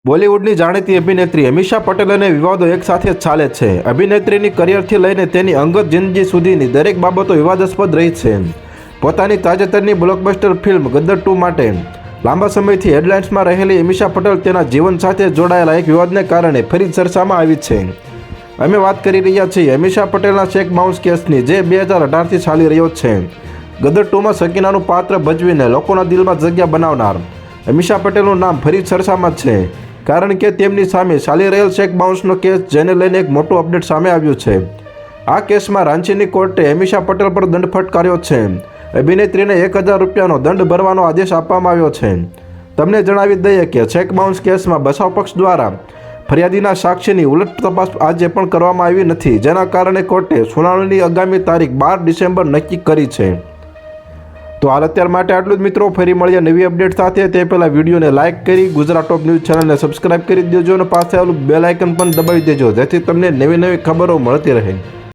બોલિવૂડની જાણીતી અભિનેત્રી અમીષા પટેલ અને વિવાદો એકસાથે ચાલે છે. અભિનેત્રીની કરિયરથી લઈને તેની અંગત જિંદગી સુધીની દરેક બાબતો વિવાદાસ્પદ રહી છે. પોતાની તાજેતરની બ્લોકબસ્ટર ફિલ્મ ગદર 2 માટે લાંબા સમયથી હેડલાઇન્સમાં રહેલી અમીષા પટેલ તેના જીવન સાથે જોડાયેલા એક વિવાદને કારણે ફરી ચર્ચામાં આવી છે. અમે વાત કરી રહ્યા છીએ અમીષા પટેલના ચેક બાઉન્સ કેસની, જે 2018થી ચાલી રહ્યો છે. ગદર 2માં સકીનાનું પાત્ર ભજવીને લોકોના દિલમાં જગ્યા બનાવનાર અમીષા પટેલનું નામ ફરી ચર્ચામાં છે, કારણ કે તેમની સામે ચાલી રહેલ ચેક બાઉન્સનો કેસ, જેને લઈને એક મોટું અપડેટ સામે આવ્યું છે. આ કેસમાં રાંચીની કોર્ટે અમીષા પટેલ પર દંડ ફટકાર્યો છે. અભિનેત્રીને 1000 રૂપિયાનો દંડ ભરવાનો આદેશ આપવામાં આવ્યો છે. તમને જણાવી દઈએ કે ચેક બાઉન્સ કેસમાં બચાવ પક્ષ દ્વારા ફરિયાદીના સાક્ષીની ઉલટ તપાસ આજે પણ કરવામાં આવી નથી, જેના કારણે કોર્ટે સુનાવણીની આગામી તારીખ 12 ડિસેમ્બર નક્કી કરી છે. તો હાલ અત્યાર માટે આટલું જ મિત્રો. ફરી મળીએ નવી અપડેટ સાથે. તે પહેલાં વિડીયોને લાઇક કરી ગુજરાત ટોપ ન્યૂઝ ચેનલને સબસ્ક્રાઇબ કરી દેજો અને પાસે આવેલું બેલ આઇકન પણ દબાવી દેજો, જેથી તમને નવી નવી ખબરો મળતી રહે.